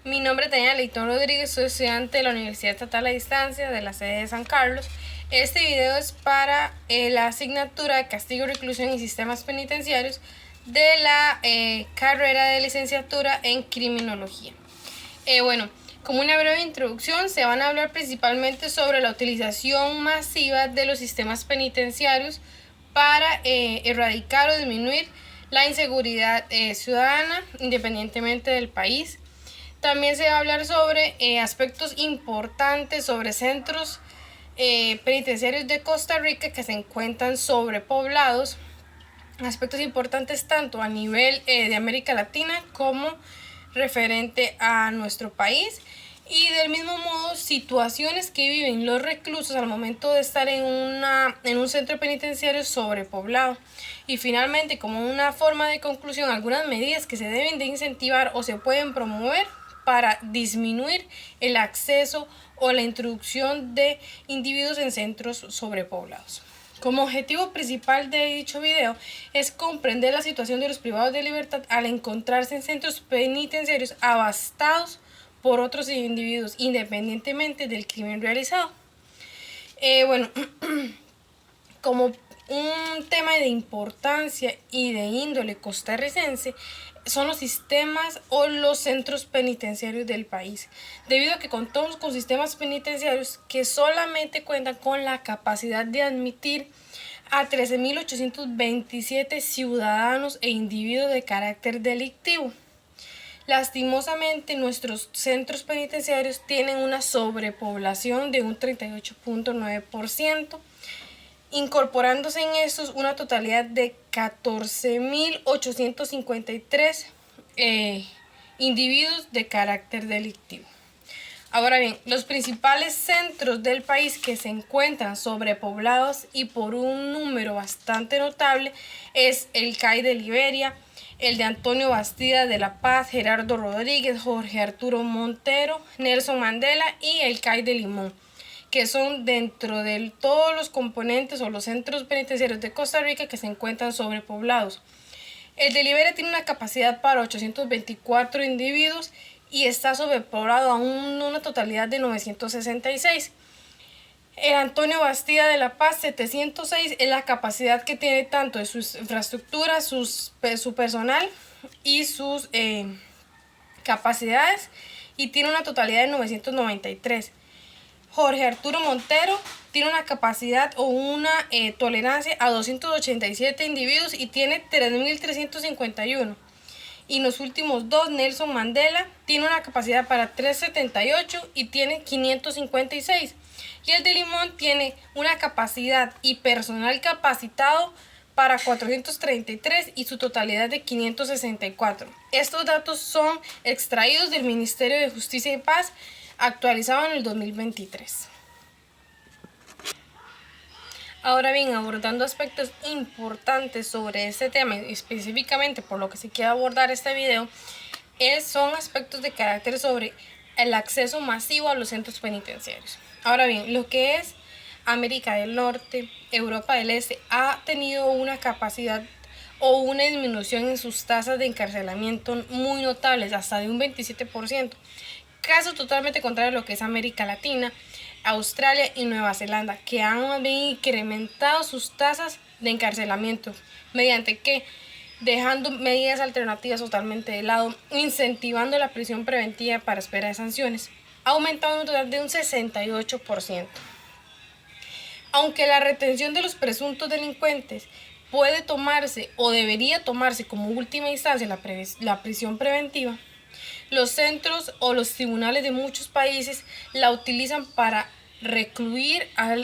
Mi nombre es Daniela Leitón Rodríguez, soy estudiante de la Universidad Estatal a Distancia de la sede de San Carlos. Este video es para la asignatura de Castigo, Reclusión y Sistemas Penitenciarios de la carrera de licenciatura en Criminología. Como una breve introducción, se van a hablar principalmente sobre la utilización masiva de los sistemas penitenciarios para erradicar o disminuir la inseguridad ciudadana, independientemente del país. También se va a hablar sobre aspectos importantes sobre centros penitenciarios de Costa Rica que se encuentran sobrepoblados, aspectos importantes tanto a nivel de América Latina como referente a nuestro país, y del mismo modo situaciones que viven los reclusos al momento de estar en un centro penitenciario sobrepoblado. Y finalmente, como una forma de conclusión, algunas medidas que se deben de incentivar o se pueden promover para disminuir el acceso o la introducción de individuos en centros sobrepoblados. Como objetivo principal de dicho video es comprender la situación de los privados de libertad al encontrarse en centros penitenciarios abastados por otros individuos, independientemente del crimen realizado. Como un tema de importancia y de índole costarricense son los sistemas o los centros penitenciarios del país, debido a que contamos con sistemas penitenciarios que solamente cuentan con la capacidad de admitir a 13.827 ciudadanos e individuos de carácter delictivo. Lastimosamente, nuestros centros penitenciarios tienen una sobrepoblación de un 38.9%, incorporándose en estos una totalidad de 14.853 individuos de carácter delictivo. Ahora bien, los principales centros del país que se encuentran sobrepoblados y por un número bastante notable es el CAI de Liberia, el de Antonio Bastida de La Paz, Gerardo Rodríguez, Jorge Arturo Montero, Nelson Mandela y el CAI de Limón, que son dentro de todos los componentes o los centros penitenciarios de Costa Rica que se encuentran sobrepoblados. El de Liberia tiene una capacidad para 824 individuos y está sobrepoblado a una totalidad de 966. El Antonio Bastida de La Paz, 706, es la capacidad que tiene tanto de su infraestructura, su personal y sus capacidades, y tiene una totalidad de 993. Jorge Arturo Montero tiene una capacidad o una tolerancia a 287 individuos y tiene 3.351. Y los últimos dos, Nelson Mandela, tiene una capacidad para 378 y tiene 556. Y el de Limón tiene una capacidad y personal capacitado para 433 y su totalidad de 564. Estos datos son extraídos del Ministerio de Justicia y Paz, actualizado en el 2023. Ahora bien, abordando aspectos importantes sobre este tema, específicamente por lo que se quiere abordar este video, son aspectos de carácter sobre el acceso masivo a los centros penitenciarios. Ahora bien, lo que es América del Norte, Europa del Este, ha tenido una capacidad o una disminución en sus tasas de encarcelamiento muy notables, hasta de un 27%. Caso totalmente contrario a lo que es América Latina, Australia y Nueva Zelanda, que han incrementado sus tasas de encarcelamiento, mediante que dejando medidas alternativas totalmente de lado, incentivando la prisión preventiva para espera de sanciones, ha aumentado un total de un 68%. Aunque la retención de los presuntos delincuentes puede tomarse o debería tomarse como última instancia la prisión preventiva, los centros o los tribunales de muchos países la utilizan para recluir a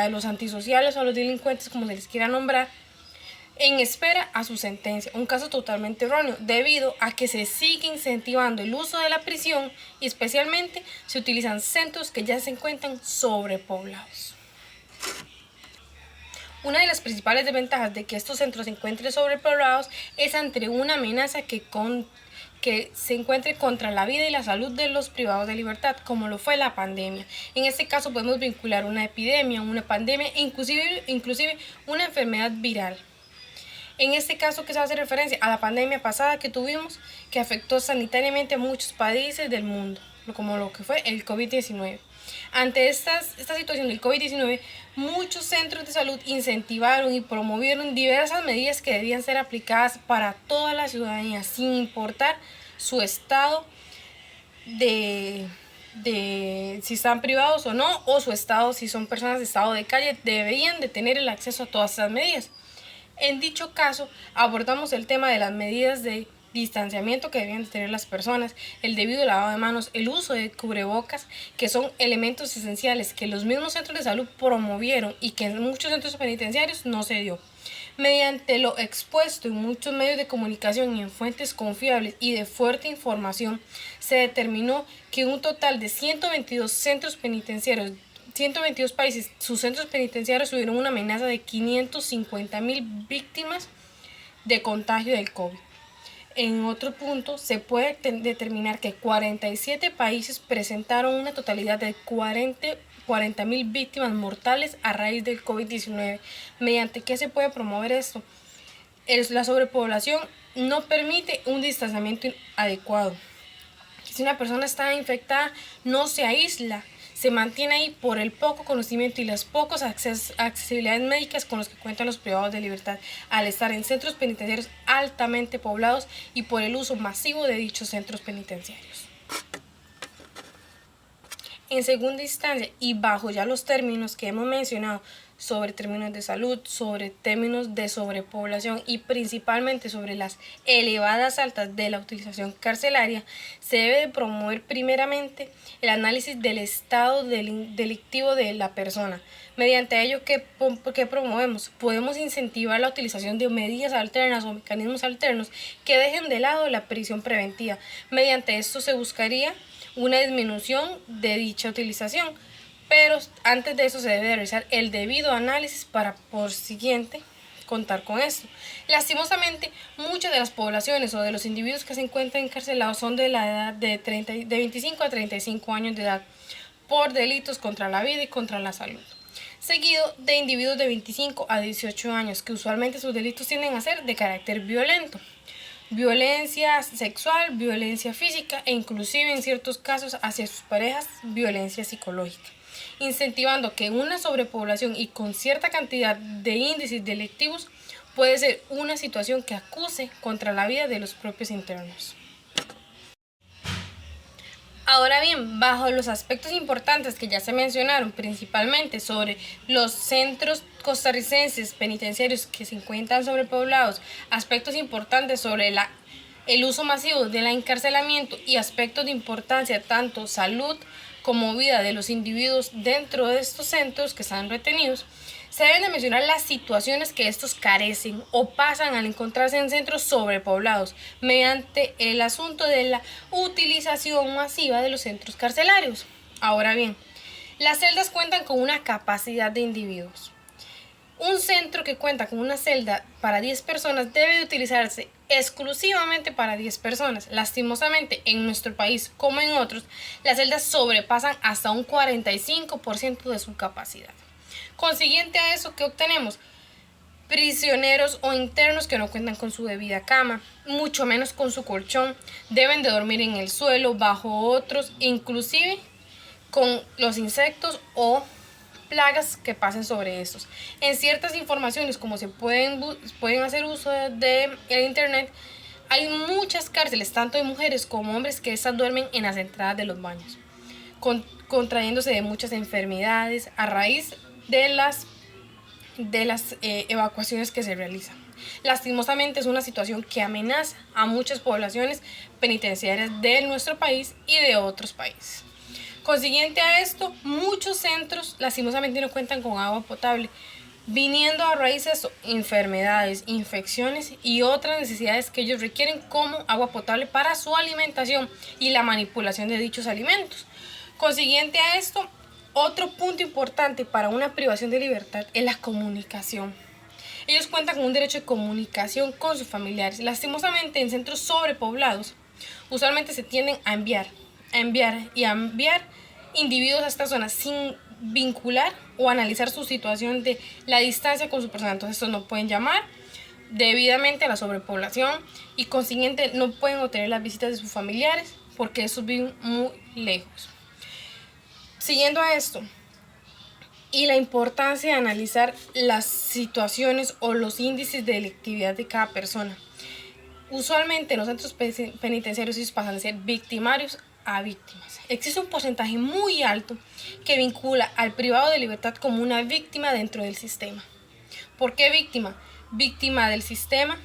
los antisociales o a los delincuentes, como se les quiera nombrar, en espera a su sentencia. Un caso totalmente erróneo, debido a que se sigue incentivando el uso de la prisión y especialmente se utilizan centros que ya se encuentran sobrepoblados. Una de las principales desventajas de que estos centros se encuentren sobrepoblados es ante una amenaza que se encuentre contra la vida y la salud de los privados de libertad, como lo fue la pandemia. En este caso podemos vincular una epidemia, una pandemia, inclusive una enfermedad viral. En este caso, que se hace referencia a la pandemia pasada que tuvimos, que afectó sanitariamente a muchos países del mundo, como lo que fue el COVID-19. Ante esta situación del COVID-19, muchos centros de salud incentivaron y promovieron diversas medidas que debían ser aplicadas para toda la ciudadanía, sin importar su estado de si están privados o no, o su estado, si son personas de estado de calle, deberían de tener el acceso a todas estas medidas. En dicho caso, abordamos el tema de las medidas de distanciamiento que debían de tener las personas, el debido lavado de manos, el uso de cubrebocas, que son elementos esenciales que los mismos centros de salud promovieron y que en muchos centros penitenciarios no se dio. Mediante lo expuesto en muchos medios de comunicación y en fuentes confiables y de fuerte información, se determinó que un total de 122 centros penitenciarios, 122 países, sus centros penitenciarios tuvieron una amenaza de 550,000 víctimas de contagio del COVID. En otro punto, se puede determinar que 47 países presentaron una totalidad de 40,000 víctimas mortales a raíz del COVID-19. ¿Mediante qué se puede promover esto? La sobrepoblación no permite un distanciamiento adecuado. Si una persona está infectada, no se aísla, se mantiene ahí por el poco conocimiento y las pocas accesibilidades médicas con los que cuentan los privados de libertad, al estar en centros penitenciarios altamente poblados y por el uso masivo de dichos centros penitenciarios. En segunda instancia, y bajo ya los términos que hemos mencionado, sobre términos de salud, sobre términos de sobrepoblación y principalmente sobre las elevadas altas de la utilización carcelaria, se debe de promover primeramente el análisis del estado delictivo de la persona. Mediante ello, ¿qué promovemos? Podemos incentivar la utilización de medidas alternas o mecanismos alternos que dejen de lado la prisión preventiva. Mediante esto se buscaría una disminución de dicha utilización, pero antes de eso se debe realizar el debido análisis para por siguiente contar con esto. Lastimosamente, muchas de las poblaciones o de los individuos que se encuentran encarcelados son de la edad de 25 a 35 años de edad por delitos contra la vida y contra la salud, seguido de individuos de 25 a 18 años que usualmente sus delitos tienden a ser de carácter violento. Violencia sexual, violencia física e inclusive en ciertos casos hacia sus parejas, violencia psicológica, incentivando que una sobrepoblación y con cierta cantidad de índices delictivos puede ser una situación que acuse contra la vida de los propios internos. Ahora bien, bajo los aspectos importantes que ya se mencionaron, principalmente sobre los centros costarricenses penitenciarios que se encuentran sobrepoblados, aspectos importantes sobre el uso masivo del encarcelamiento y aspectos de importancia tanto salud como vida de los individuos dentro de estos centros que están retenidos, se deben de mencionar las situaciones que estos carecen o pasan al encontrarse en centros sobrepoblados mediante el asunto de la utilización masiva de los centros carcelarios. Ahora bien, las celdas cuentan con una capacidad de individuos. Un centro que cuenta con una celda para 10 personas debe de utilizarse exclusivamente para 10 personas. Lastimosamente, en nuestro país, como en otros, las celdas sobrepasan hasta un 45% de su capacidad. Consiguiente a eso, ¿qué obtenemos? Prisioneros o internos que no cuentan con su debida cama, mucho menos con su colchón, deben de dormir en el suelo, bajo otros, inclusive con los insectos o plagas que pasen sobre estos. En ciertas informaciones, como se pueden hacer uso de internet, hay muchas cárceles, tanto de mujeres como hombres, que estas duermen en las entradas de los baños, contrayéndose de muchas enfermedades a raíz de las evacuaciones que se realizan. Lastimosamente es una situación que amenaza a muchas poblaciones penitenciarias de nuestro país y de otros países. Consiguiente a esto, muchos centros lastimosamente no cuentan con agua potable, viniendo a raíz de eso enfermedades, infecciones y otras necesidades que ellos requieren, como agua potable para su alimentación y la manipulación de dichos alimentos. Consiguiente a esto, otro punto importante para una privación de libertad es la comunicación. Ellos cuentan con un derecho de comunicación con sus familiares. Lastimosamente, en centros sobrepoblados, usualmente se tienden a enviar individuos a estas zonas sin vincular o analizar su situación de la distancia con su persona. Entonces, estos no pueden llamar, debidamente a la sobrepoblación y consiguiente no pueden obtener las visitas de sus familiares porque esos viven muy lejos. Siguiendo a esto, y la importancia de analizar las situaciones o los índices de delictividad de cada persona. Usualmente los centros penitenciarios pasan de ser victimarios a víctimas. Existe un porcentaje muy alto que vincula al privado de libertad como una víctima dentro del sistema. ¿Por qué víctima? Víctima del sistema,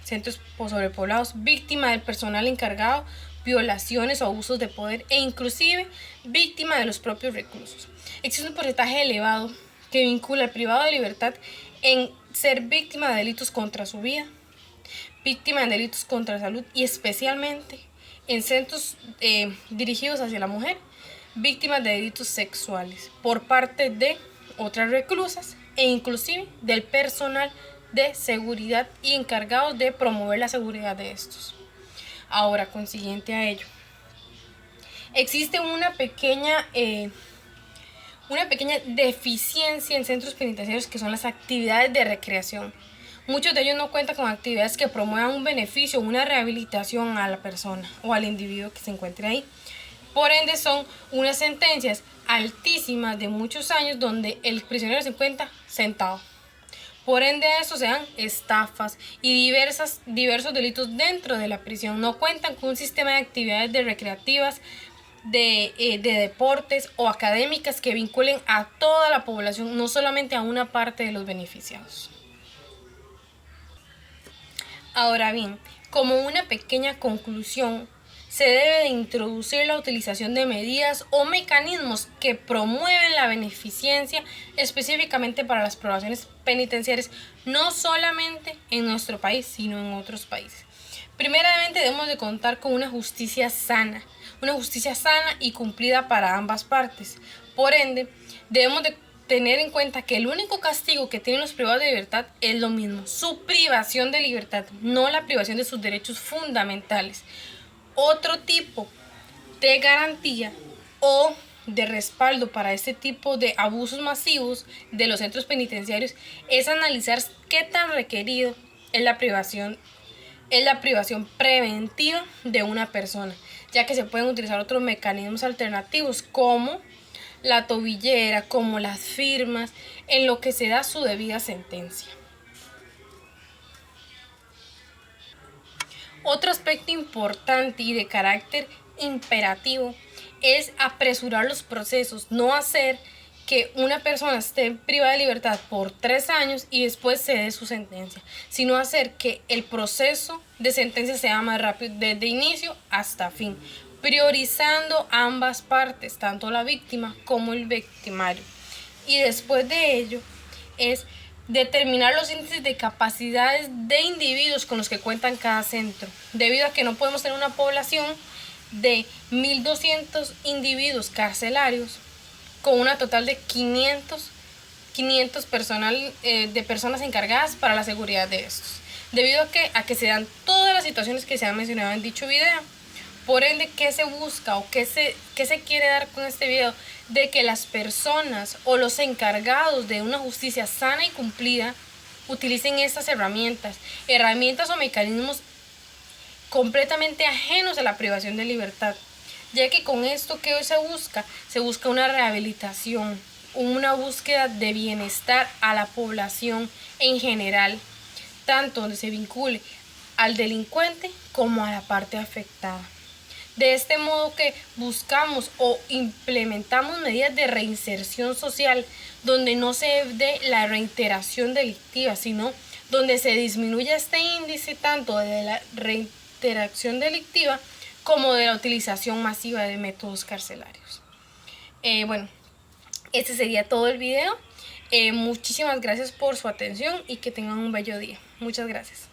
centros sobrepoblados, víctima del personal encargado, violaciones o abusos de poder e inclusive víctima de los propios reclusos. Existe un porcentaje elevado que vincula al privado de libertad en ser víctima de delitos contra su vida, víctima de delitos contra la salud y especialmente en centros dirigidos hacia la mujer, víctimas de delitos sexuales por parte de otras reclusas e inclusive del personal de seguridad y encargados de promover la seguridad de estos. Ahora, consiguiente a ello, existe una pequeña deficiencia en centros penitenciarios que son las actividades de recreación. Muchos de ellos no cuentan con actividades que promuevan un beneficio o una rehabilitación a la persona o al individuo que se encuentre ahí. Por ende, son unas sentencias altísimas de muchos años donde el prisionero se encuentra sentado. Por ende, a eso se dan estafas y diversos delitos dentro de la prisión. No cuentan con un sistema de actividades recreativas, de deportes o académicas que vinculen a toda la población, no solamente a una parte de los beneficiados. Ahora bien, como una pequeña conclusión, se debe de introducir la utilización de medidas o mecanismos que promueven la beneficencia específicamente para las poblaciones penitenciarias, no solamente en nuestro país, sino en otros países. Primeramente debemos de contar con una justicia sana y cumplida para ambas partes. Por ende, debemos de tener en cuenta que el único castigo que tienen los privados de libertad es lo mismo, su privación de libertad, no la privación de sus derechos fundamentales. Otro tipo de garantía o de respaldo para este tipo de abusos masivos de los centros penitenciarios es analizar qué tan requerido es la privación preventiva de una persona, ya que se pueden utilizar otros mecanismos alternativos como la tobillera, como las firmas, en lo que se da su debida sentencia. Otro aspecto importante y de carácter imperativo es apresurar los procesos, no hacer que una persona esté privada de libertad por 3 años y después se dé su sentencia, sino hacer que el proceso de sentencia sea más rápido desde inicio hasta fin, priorizando ambas partes, tanto la víctima como el victimario. Y después de ello es determinar los índices de capacidades de individuos con los que cuentan cada centro, debido a que no podemos tener una población de 1.200 individuos carcelarios con una total de 500 personas encargadas para la seguridad de estos, debido a que se dan todas las situaciones que se han mencionado en dicho video. Por ende, ¿qué se busca o qué se quiere dar con este video? De que las personas o los encargados de una justicia sana y cumplida utilicen estas herramientas o mecanismos completamente ajenos a la privación de libertad, ya que con esto que hoy se busca una rehabilitación, una búsqueda de bienestar a la población en general, tanto donde se vincule al delincuente como a la parte afectada. De este modo que buscamos o implementamos medidas de reinserción social donde no se dé la reiteración delictiva, sino donde se disminuya este índice tanto de la reiteración delictiva como de la utilización masiva de métodos carcelarios. Bueno, este sería todo el video. Muchísimas gracias por su atención y que tengan un bello día. Muchas gracias.